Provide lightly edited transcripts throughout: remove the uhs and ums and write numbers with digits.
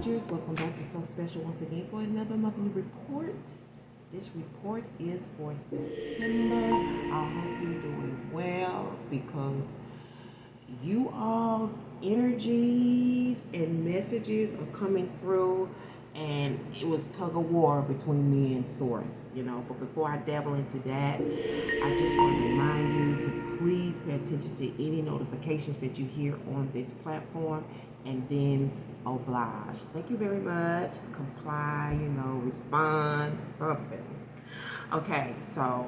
Teachers, welcome back to So Special once again for another monthly report. This report is for September. I hope you're doing well because you all's energies and messages are coming through, and it was tug of war between me and Source, But before I dabble into that, I just want to remind you to please pay attention to any notifications that you hear on this platform, and then oblige. Thank you very much. Comply, respond, something. Okay, so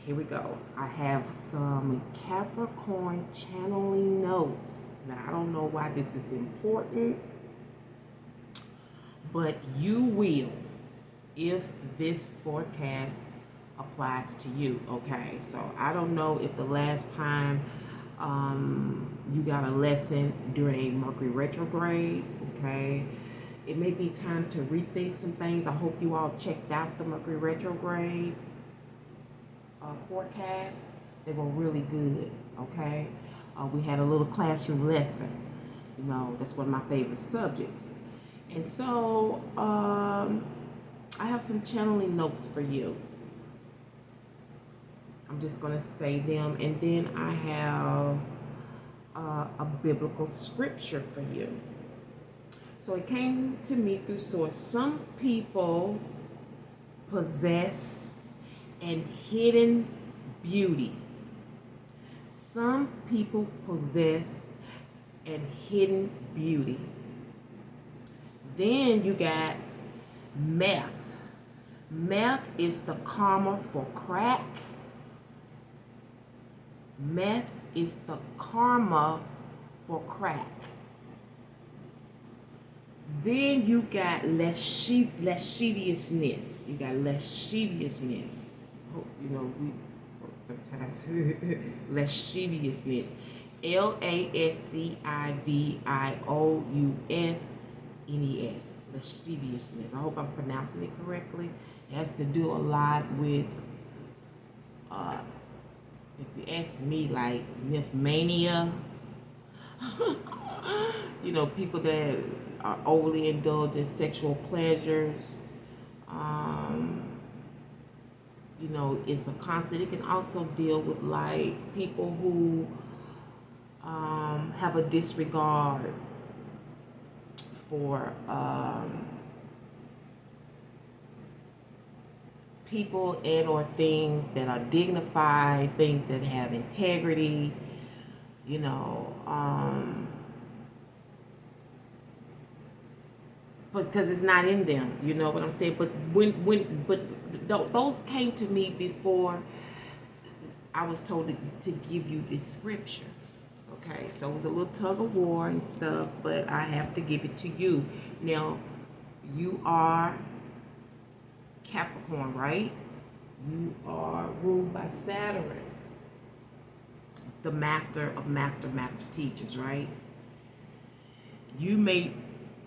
here we go. I have some Capricorn channeling notes. Now, I don't know why this is important, but you will if this forecast applies to you, okay? So I don't know if the last time you got a lesson during a Mercury retrograde, okay? It may be time to rethink some things. I hope you all checked out the Mercury retrograde forecast. They were really good, okay? We had a little classroom lesson. That's one of my favorite subjects. And so I have some channeling notes for you. I'm just going to say them, and then I have a biblical scripture for you. So it came to me through Source. Some people possess an hidden beauty. Some people possess an hidden beauty. Then you got meth. Meth is the karma for crack. Meth is the karma for crack. Then you got lasciviousness. You got lasciviousness. We sometimes lasciviousness. Lasciviousness. Lasciviousness. I hope I'm pronouncing it correctly. It has to do a lot with if you ask me, like nymphomania, people that are overly indulged in sexual pleasures, it's a constant. It can also deal with like people who have a disregard for people and or things that are dignified, things that have integrity, because it's not in them, you know what I'm saying? But those came to me before I was told to give you this scripture. Okay, so it was a little tug of war and stuff, but I have to give it to you. Now, you are Capricorn, right? You are ruled by Saturn, the master of master teachers, right? You may,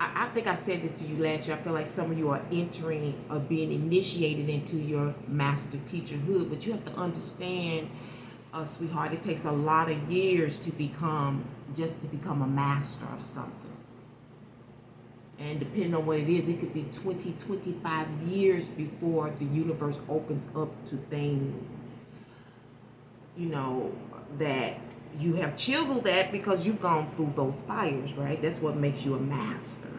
I think I said this to you last year. I feel like some of you are entering or being initiated into your master teacherhood, but you have to understand, sweetheart, it takes a lot of years to become a master of something. And depending on what it is, it could be 20, 25 years before the universe opens up to things, that you have chiseled at because you've gone through those fires, right? That's what makes you a master.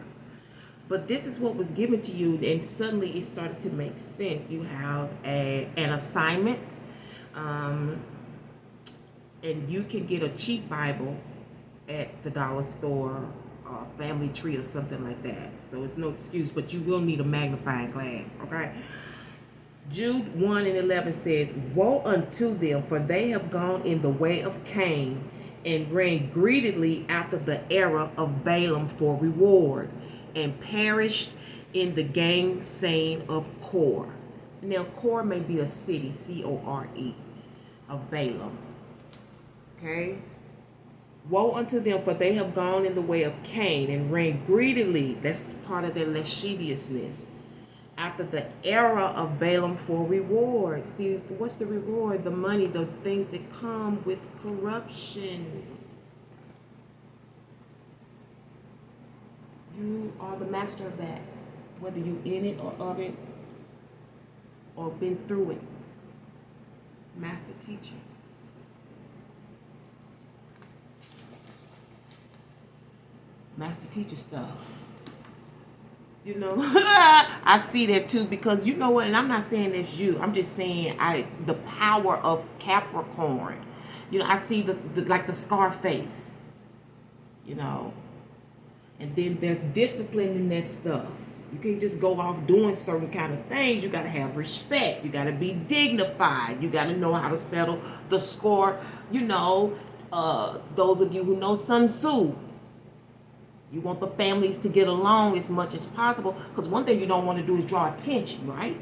But this is what was given to you, and suddenly it started to make sense. You have an assignment, and you can get a cheap Bible at the dollar store, Family Tree or something like that. So it's no excuse, but you will need a magnifying glass, okay? Jude 1:11 says, "Woe unto them, for they have gone in the way of Cain, and ran greedily after the error of Balaam for reward, and perished in the gainsaying of Kor." Now, Kor may be a city, C-O-R-E, of Balaam. Okay? Woe unto them, for they have gone in the way of Cain, and ran greedily, that's part of their lasciviousness, after the error of Balaam for reward. See, what's the reward? The money, the things that come with corruption. are the master of that. Whether you in it or of it or been through it. Master teacher. Master teacher stuff. You know, I see that too, because you know what, and I'm not saying it's you. I'm just saying the power of Capricorn. You know, I see like the scar face. You know, and then there's discipline in that stuff. You can't just go off doing certain kind of things. You got to have respect. You got to be dignified. You got to know how to settle the score. You know, those of you who know Sun Tzu, you want the families to get along as much as possible, because one thing you don't want to do is draw attention, right?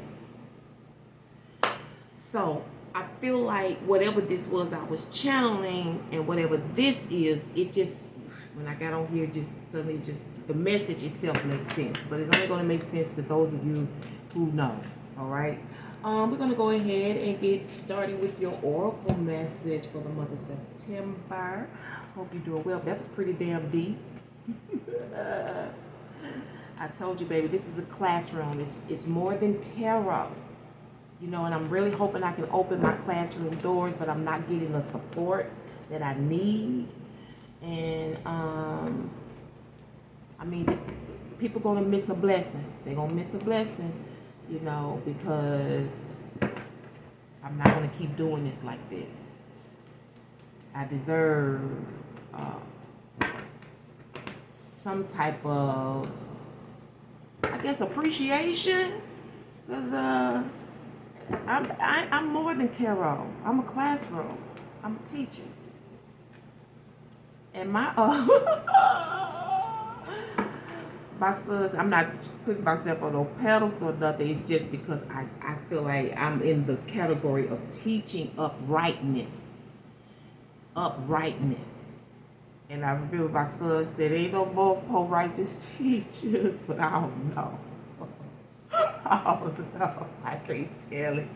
So I feel like whatever this was I was channeling, and whatever this is, it just, when I got on here, just suddenly just the message itself makes sense. But it's only going to make sense to those of you who know, all right? We're going to go ahead and get started with your oracle message for the month of September. Hope you're doing well. That was pretty damn deep. I told you, baby, this is a classroom. It's more than tarot. You know, and I'm really hoping I can open my classroom doors, but I'm not getting the support that I need. And I mean, people gonna miss a blessing. They're gonna miss a blessing, you know, because I'm not gonna keep doing this like this. I deserve some type of, I guess, appreciation, because I'm more than tarot. I'm a classroom. I'm a teacher. And my my sons, I'm not putting myself on no pedestal or nothing. It's just because I feel like I'm in the category of teaching uprightness. Uprightness. And I remember my son said, ain't no more righteous teachers, but I don't know. I don't know. I can't tell it.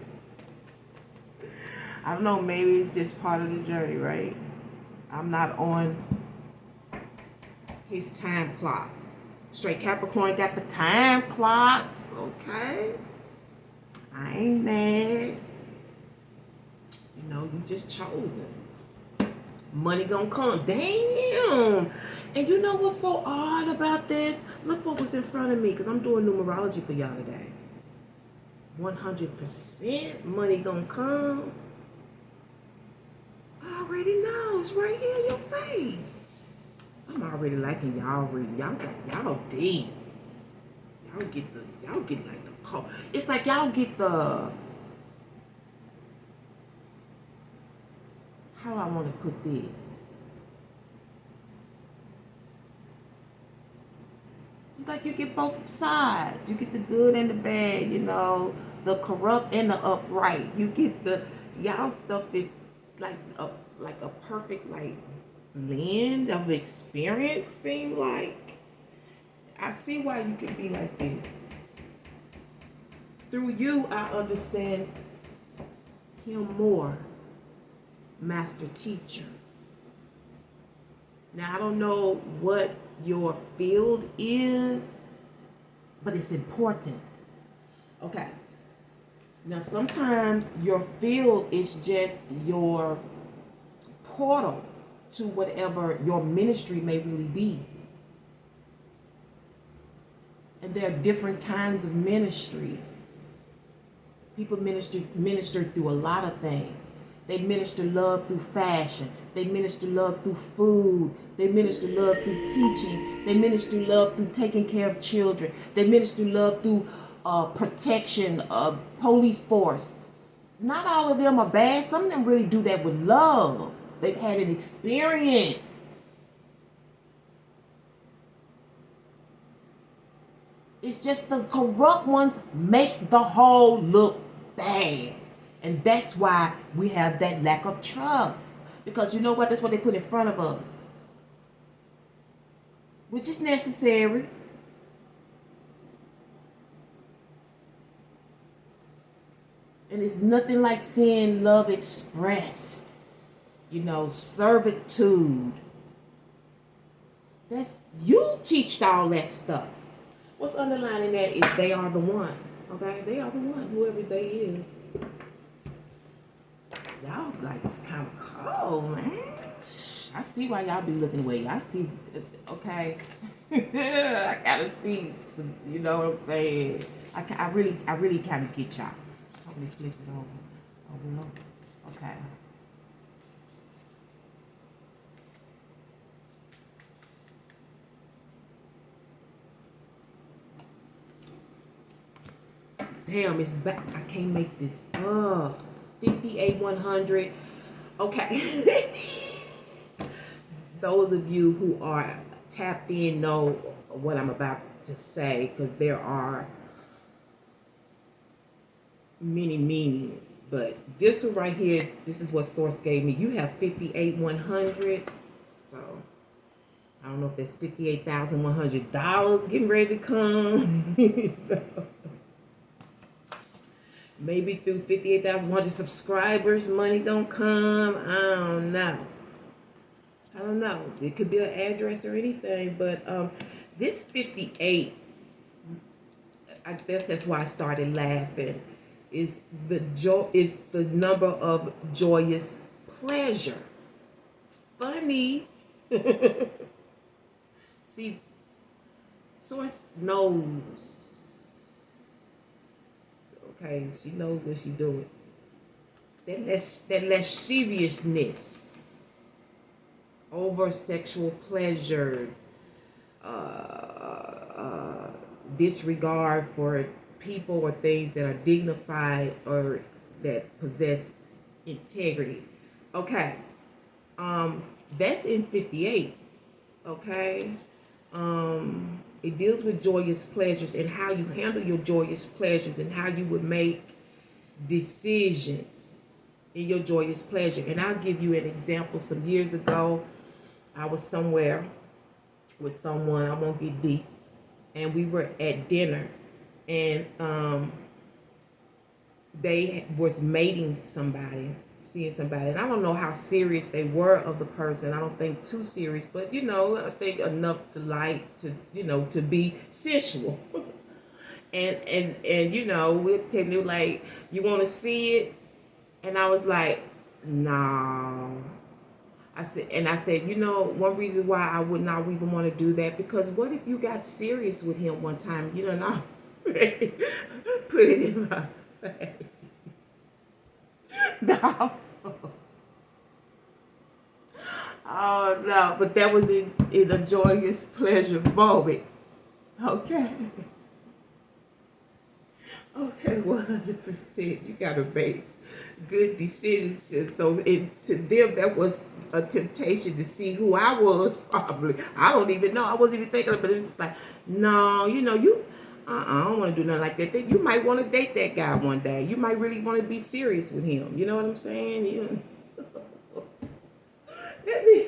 I don't know, maybe it's just part of the journey, right? I'm not on his time clock. Straight Capricorn got the time clocks, okay? I ain't mad. You know, you just chosen. Money gonna come. Damn. And you know what's so odd about this? Look what was in front of me, because I'm doing numerology for y'all today. 100% money gonna come. I already know. It's right here in your face. I'm already liking y'all reading. Y'all deep. Y'all get like the call. It's like y'all get the, how do I want to put this? It's like you get both sides. You get the good and the bad, you know, the corrupt and the upright. You get the, y'all stuff is like a perfect like blend of experience, seem like. I see why you can be like this. Through you, I understand him more. Master teacher. Now, I don't know what your field is, but it's important. Okay. Now, sometimes your field is just your portal to whatever your ministry may really be. And there are different kinds of ministries. People minister through a lot of things. They minister love through fashion. They minister love through food. They minister love through teaching. They minister love through taking care of children. They minister love through protection of police force. Not all of them are bad. Some of them really do that with love. They've had an experience. It's just the corrupt ones make the whole look bad. And that's why we have that lack of trust. Because you know what? That's what they put in front of us. Which is necessary. And it's nothing like seeing love expressed. You know, servitude. You teach all that stuff. What's underlining that is they are the one. Okay? They are the one, whoever they is. Y'all like it's kind of cold, man. I see why y'all be looking away. I see, okay. I gotta see some, you know what I'm saying? I really kind of get y'all. Just totally flip it over. Oh, no. Okay. Damn, it's back. I can't make this up. 58-100. Okay. Those of you who are tapped in know what I'm about to say, because there are many meanings. But this one right here, this is what Source gave me. You have 58-100. So I don't know if that's $58,100 getting ready to come. Maybe through 58,100 subscribers, money don't come. I don't know. It could be an address or anything, but this 58, I guess that's why I started laughing, is the number of joyous pleasure. Funny. See, Source knows. Okay, she knows what she's doing. That lasciviousness over sexual pleasure, disregard for people or things that are dignified or that possess integrity. Okay, that's in 58. Okay, it deals with joyous pleasures and how you handle your joyous pleasures and how you would make decisions in your joyous pleasure. And I'll give you an example. Some years ago, I was somewhere with someone, I won't get deep, and we were at dinner, and they was mating somebody, seeing somebody, and I don't know how serious they were of the person. I don't think too serious, but I think enough to like to to be sensual. and we at the table, they were like, "You want to see it?" And I was like, "No." I said, one reason why I would not even want to do that, because what if you got serious with him one time, and I put it in my face. No. Oh, no, but that was in a joyous pleasure moment. Okay. Okay, 100%. You got to make good decisions. And so to them, that was a temptation to see who I was, probably. I don't even know. I wasn't even thinking of it. But it's just like, no, I don't want to do nothing like that. You might want to date that guy one day. You might really want to be serious with him. You know what I'm saying? Let me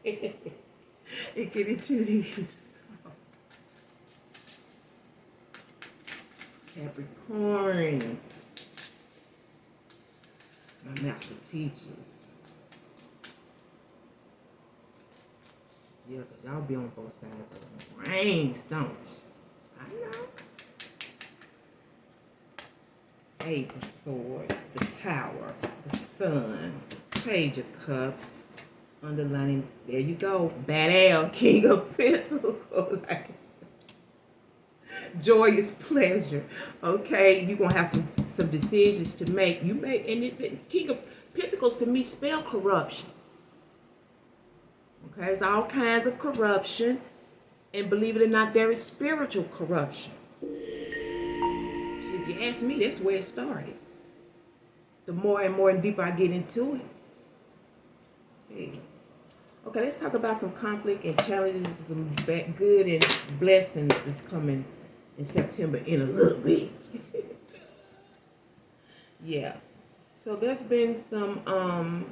get into these. Capricorns. My master teachers. Yeah, because y'all be on both sides of the reins, don't you? I know. Eight of Swords, the Tower, the Sun, Page of Cups, underlining, there you go, Bad Al, King of Pentacles. Joyous pleasure. Okay, you're gonna have some decisions to make. You may, and King of Pentacles to me spell corruption. Okay, there's all kinds of corruption, and believe it or not, there is spiritual corruption. If you ask me, that's where it started. The more and more and deeper I get into it. Hey. Okay, let's talk about some conflict and challenges, some good and blessings that's coming in September in a little bit. Yeah. So there's been some I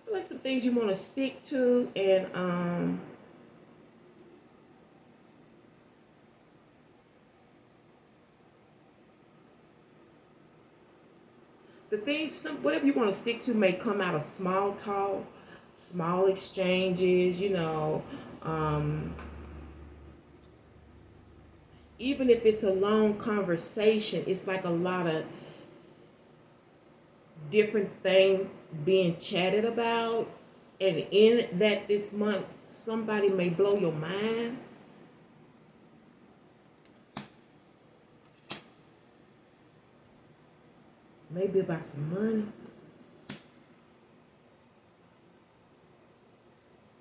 feel like some things you want to stick to, and the things, whatever you want to stick to may come out of small talk, small exchanges, you know. Even if it's a long conversation, it's like a lot of different things being chatted about. And in that this month, somebody may blow your mind. Maybe about some money.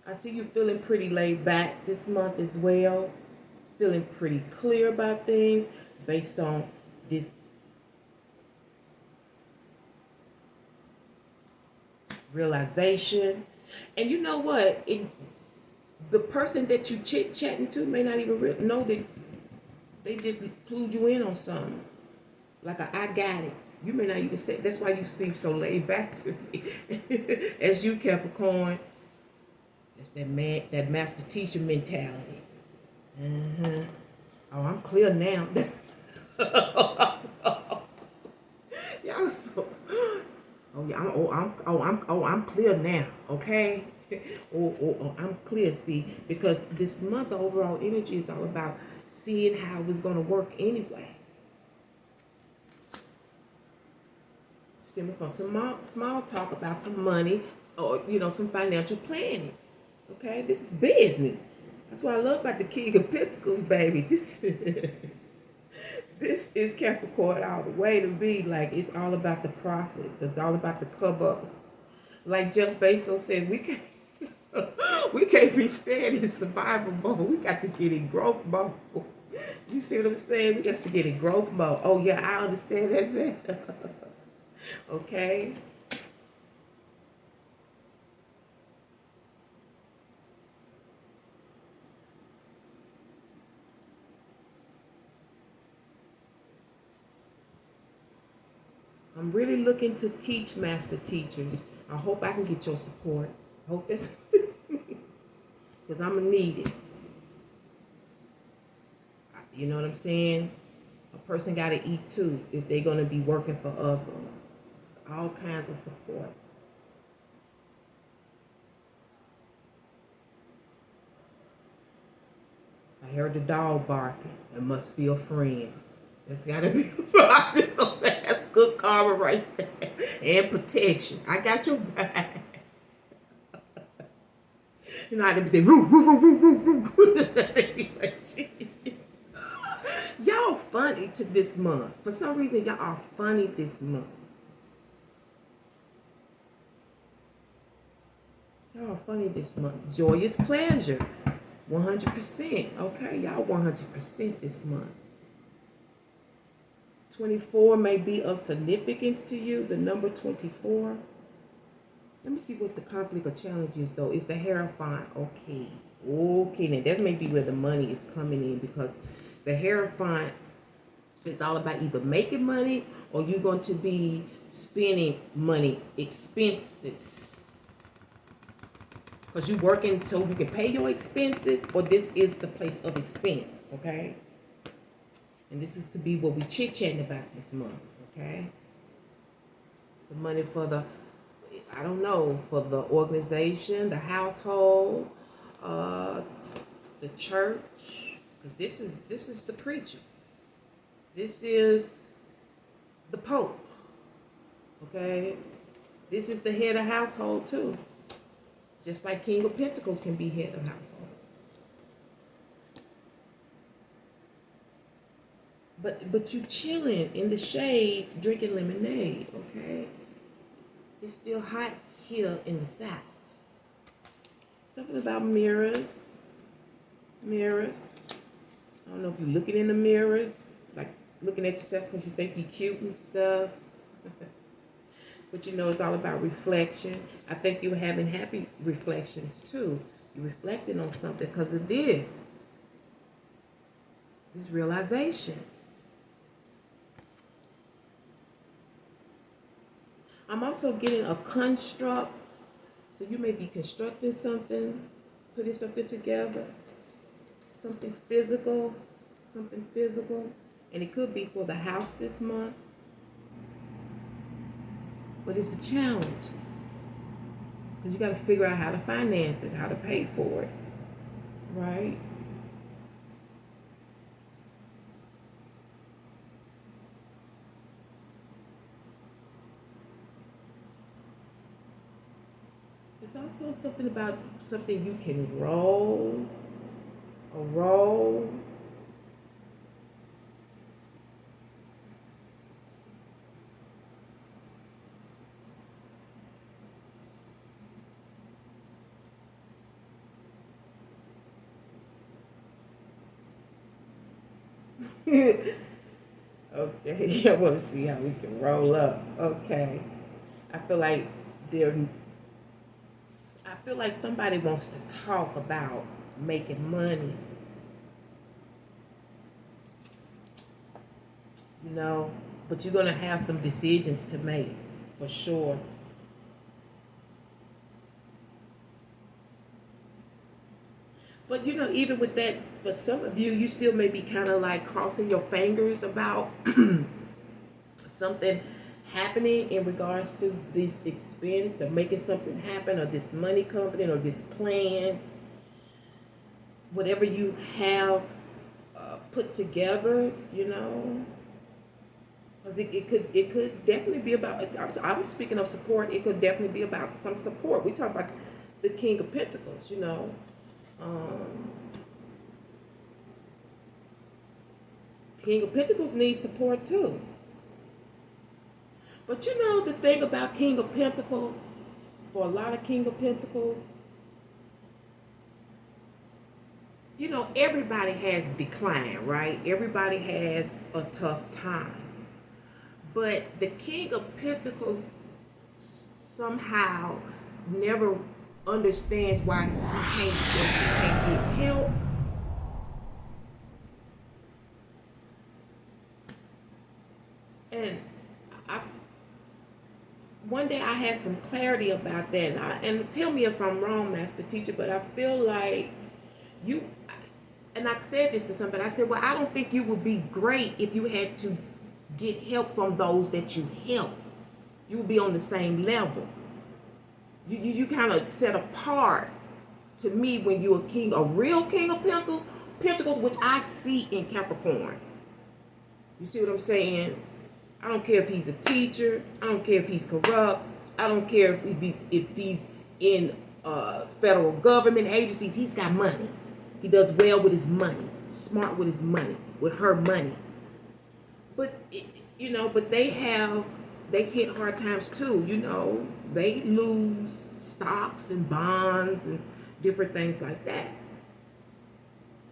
I see you feeling pretty laid back this month as well. Feeling pretty clear about things based on this realization. And you know what? The person that you chit-chatting to may not even know that they just clued you in on something. Like I got it. You may not even say. That's why you seem so laid back to me. As you, Capricorn. That's that master teacher mentality. Oh, I'm clear now. That's y'all so. Oh yeah. I'm clear now. Okay. I'm clear. See, because this month overall energy is all about seeing how it's going to work anyway. Stemming from some small talk about some money or some financial planning. Okay, this is business. That's what I love about the King of Pentacles, baby. This is Capricorn all the way to be. Like, it's all about the profit. It's all about the come up. Like Jeff Bezos says, we can't be staying in survival mode. We got to get in growth mode. You see what I'm saying? We got to get in growth mode. Oh yeah, I understand that now. Okay. I'm really looking to teach master teachers. I hope I can get your support. I hope that's me. Because I'm going to need it. You know what I'm saying? A person got to eat too if they're going to be working for others. It's all kinds of support. I heard the dog barking. It must be a friend. That's got to be that's good karma right there. And protection. I got your back. You know how they say, woo, woo, woo, woo, woo, woo. Y'all funny to this month. For some reason, y'all are funny this month. Y'all are funny this month. Joyous pleasure. 100%. Okay, y'all 100% this month. 24 may be of significance to you. The number 24. Let me see what the conflict or challenge is, though. It's the Hierophant. Okay. Okay, now that may be where the money is coming in, because the Hierophant is all about either making money or you're going to be spending money, expenses. Because you're working so you can pay your expenses, or this is the place of expense, okay? And this is to be what we chit-chatting about this month, okay? Some money for the, I don't know, for the organization, the household, the church, because this is the preacher. This is the Pope, okay? This is the head of household too. Just like King of Pentacles can be head of household. But you chilling in the shade, drinking lemonade, okay? It's still hot here in the South. Something about mirrors. Mirrors. I don't know if you're looking in the mirrors, like looking at yourself because you think you're cute and stuff. But you know, it's all about reflection. I think you're having happy reflections too. You're reflecting on something because of this realization. I'm also getting a construct. So you may be constructing something, putting something together, something physical, and it could be for the house this month. But it's a challenge. Because you got to figure out how to finance it, how to pay for it, right? It's also something about something you can roll, a roll. Okay, I want to see how we can roll up. Okay, I feel like there. I feel like somebody wants to talk about making money. You know, but you're gonna have some decisions to make for sure. But you know, even with that, for some of you, you still may be kind of like crossing your fingers about something happening in regards to this expense or making something happen or this money coming or this plan, whatever you have put together, you know. Because it could definitely be about. I'm speaking of support. It could definitely be about some support. We talk about the King of Pentacles, you know. Um, King of Pentacles needs support too. But you know the thing about King of Pentacles, for a lot of King of Pentacles, you know, everybody has decline, right? Everybody has a tough time. But the King of Pentacles somehow never understands why he can't get help. And I, one day I had some clarity about that. And tell me if I'm wrong, Master Teacher, but I feel like you, and I said this to somebody, I said, well, I don't think you would be great if you had to get help from those that you help. You would be on the same level. You kind of set apart to me when you're a king, a real King of Pentacles, which I see in Capricorn. You see what I'm saying? I don't care if he's a teacher. I don't care if he's corrupt. I don't care if he's in federal government agencies. He's got money. He does well with his money. Smart with his money. With her money. But, you know, but they hit hard times too, you know. They lose stocks and bonds and different things like that.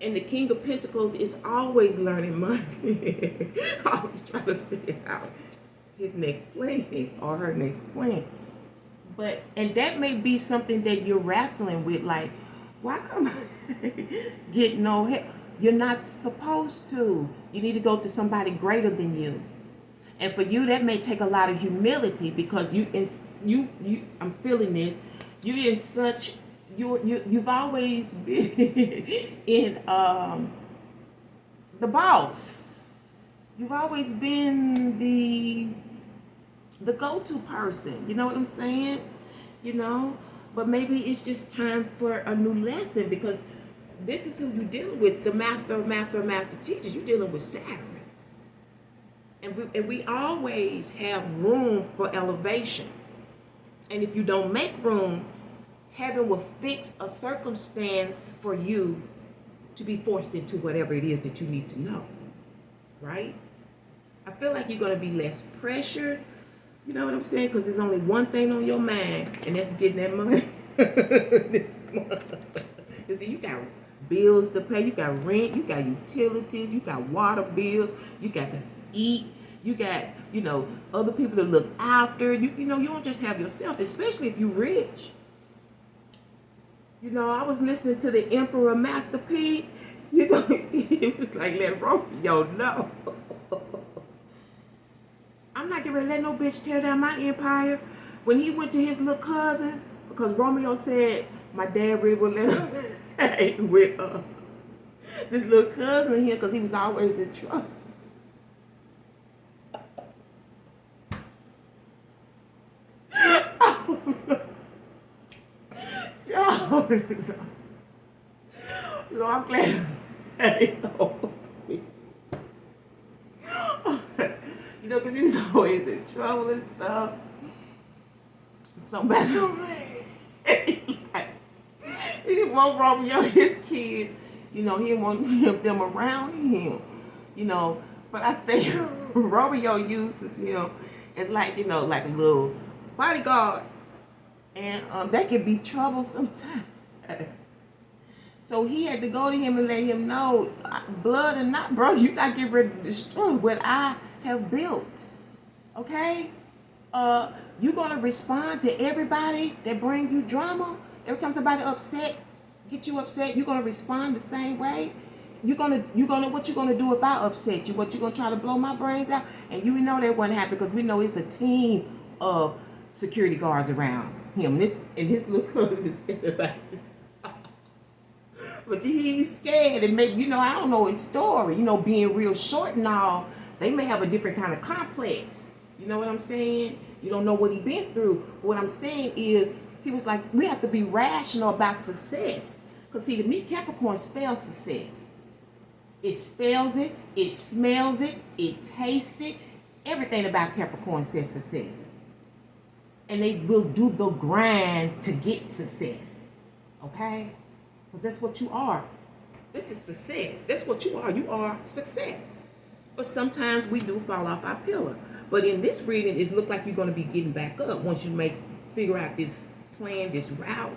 And the King of Pentacles is always learning money. Always trying to figure out his next plan or her next plan. But, and that may be something that you're wrestling with, like, why come I get no help? You're not supposed to. You need to go to somebody greater than you. And for you, that may take a lot of humility because I'm feeling this. You're in such, you've always been in the boss. You've always been the go-to person. You know what I'm saying? You know, but maybe it's just time for a new lesson because this is who you're dealing with, the master of master teachers. You're dealing with Saturn. And we always have room for elevation. And if you don't make room, heaven will fix a circumstance for you to be forced into whatever it is that you need to know. Right? I feel like you're going to be less pressured. You know what I'm saying? Because there's only one thing on your mind, and that's getting that money this month. You see, you got bills to pay, you got rent, you got utilities, you got water bills, you got to eat, you got, you know, other people to look after. You know, you don't just have yourself, especially if you're rich. You know, I was listening to the Emperor Master P. You know, it was like, let Romeo know. I'm not getting ready to let no bitch tear down my empire. When he went to his little cousin, because Romeo said, my dad really would let us hang with this little cousin here because he was always in trouble. Lord, I'm glad it's over. You know, because he was always in trouble and stuff. Somebody, he didn't want Romeo, his kids, you know, he didn't want them around him, you know. But I think Romeo uses him as like, you know, like a little bodyguard. And that can be trouble sometimes. So he had to go to him and let him know, blood or not, bro, you're not getting ready to destroy what I have built. Okay? You're going to respond to everybody that bring you drama. Every time somebody get you upset, you're going to respond the same way. What you gonna do if I upset you? What you gonna try to blow my brains out? And you know that wouldn't happen because we know it's a team of security guards around him. And his little cousin is standing like this. But he's scared, and maybe, you know, I don't know his story. You know, being real short and all, they may have a different kind of complex. You know what I'm saying? You don't know what he been through. But what I'm saying is, he was like, we have to be rational about success. Because see, to me, Capricorn spells success. It spells it, it smells it, it tastes it. Everything about Capricorn says success. And they will do the grind to get success. Okay? Because that's what you are. This is success. That's what you are. You are success. But sometimes we do fall off our pillar. But in this reading, it looks like you're going to be getting back up once you figure out this plan, this route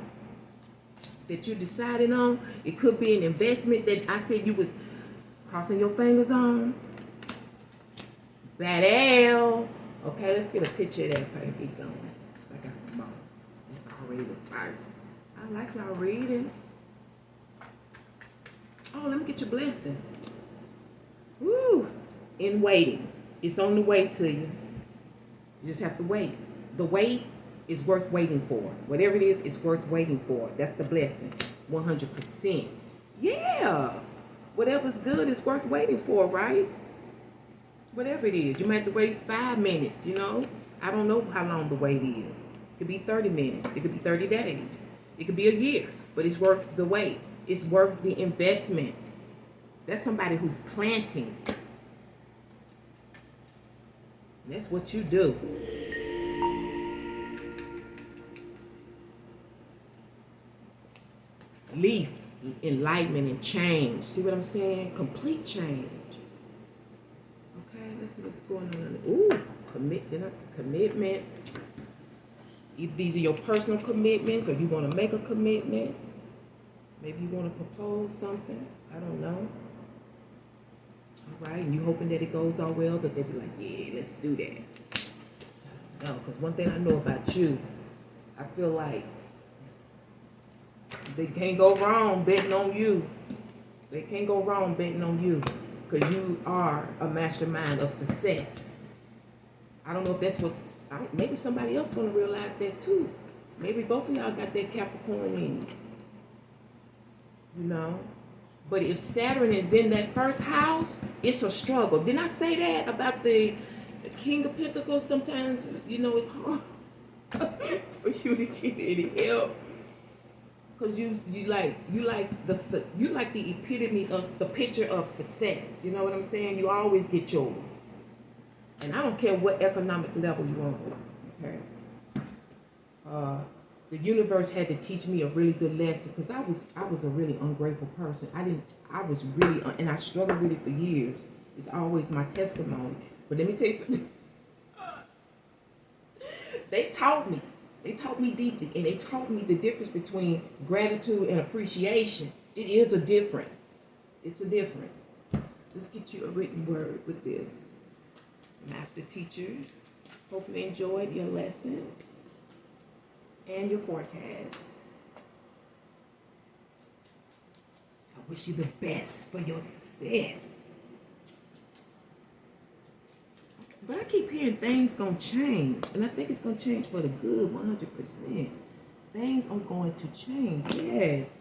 that you're deciding on. It could be an investment that I said you was crossing your fingers on. Badu. Okay, let's get a picture of that so I can get going. So I got some more. It's already the first. I like y'all reading. Oh, let me get your blessing. Woo! In waiting. It's on the way to you. You just have to wait. The wait is worth waiting for. Whatever it is, it's worth waiting for. That's the blessing. 100%. Yeah. Whatever's good is worth waiting for, right? Whatever it is. You might have to wait 5 minutes, you know? I don't know how long the wait is. It could be 30 minutes. It could be 30 days. It could be a year. But it's worth the wait. It's worth the investment. That's somebody who's planting. And that's what you do. Leaf, enlightenment, and change. See what I'm saying? Complete change. Okay, let's see what's going on. Ooh, commitment. If these are your personal commitments, or you want to make a commitment. Maybe you want to propose something. I don't know. All right, and you hoping that it goes all well, that they'll be like, yeah, let's do that. I don't know, because one thing I know about you, I feel like they can't go wrong betting on you. They can't go wrong betting on you, because you are a mastermind of success. I don't know if that's what's, maybe somebody else going to realize that too. Maybe both of y'all got that Capricorn in you. You know? But if Saturn is in that first house, it's a struggle. Didn't I say that about the King of Pentacles? Sometimes, you know, it's hard for you to get any help. Because you like the epitome of the picture of success. You know what I'm saying? You always get yours. And I don't care what economic level you're on. Okay? The universe had to teach me a really good lesson, because I was a really ungrateful person. And I struggled with it for years. It's always my testimony. But let me tell you something. They taught me deeply, and they taught me the difference between gratitude and appreciation. It is a difference. It's a difference. Let's get you a written word with this. Master teacher, hope you enjoyed your lesson and your forecast. I wish you the best for your success. But I keep hearing things gonna change, and I think it's gonna change for the good, 100%. Things are going to change. Yes,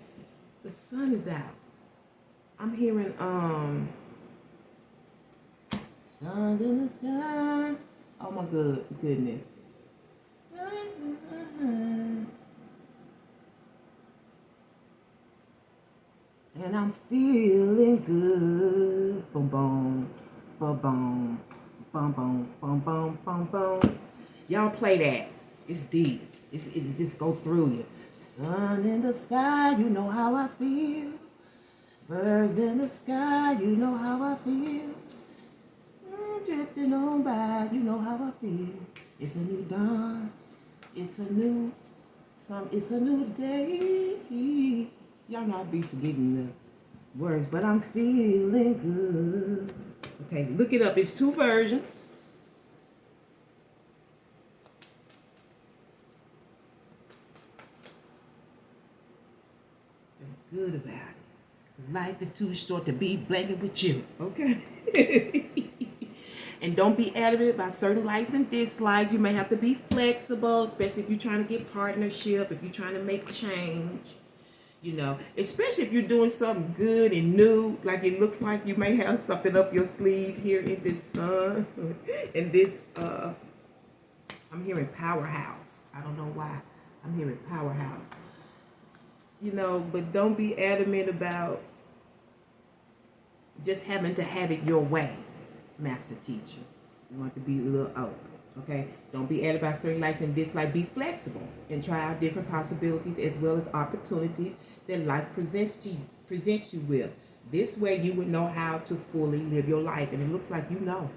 the sun is out. I'm hearing sun in the sky. Oh my goodness. And I'm feeling good. Boom, boom, boom, boom, boom, boom, boom, boom, boom, boom. Y'all play that. It's deep. It just go through you. Sun in the sky, you know how I feel. Birds in the sky, you know how I feel. Drifting on by, you know how I feel. It's a new dawn. It's a new day. Y'all know I be forgetting the words, but I'm feeling good. Okay, look it up. It's 2 versions. Feel good about it. Because life is too short to be blanket with you. Okay? And don't be adamant about certain likes and dislikes. You may have to be flexible, especially if you're trying to get partnership, if you're trying to make change. You know, especially if you're doing something good and new, like it looks like you may have something up your sleeve here in this sun. In this, I'm hearing powerhouse. I don't know why. I'm hearing powerhouse. You know, but don't be adamant about just having to have it your way, master teacher. You want to be a little open, okay? Don't be adamant about certain likes and dislikes. Be flexible and try out different possibilities as well as opportunities that life presents you with. This way you would know how to fully live your life. And it looks like you know.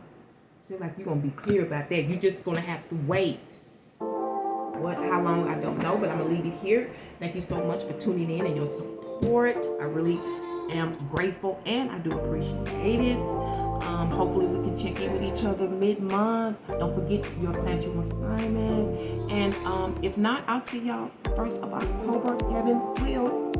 It seems like you're going to be clear about that. You're just going to have to wait. How long, I don't know, but I'm going to leave it here. Thank you so much for tuning in and your support. I really am grateful and I do appreciate it. Hopefully we can check in with each other mid-month. Don't forget your classroom assignment. And if not, I'll see y'all 1st of October, heaven's will.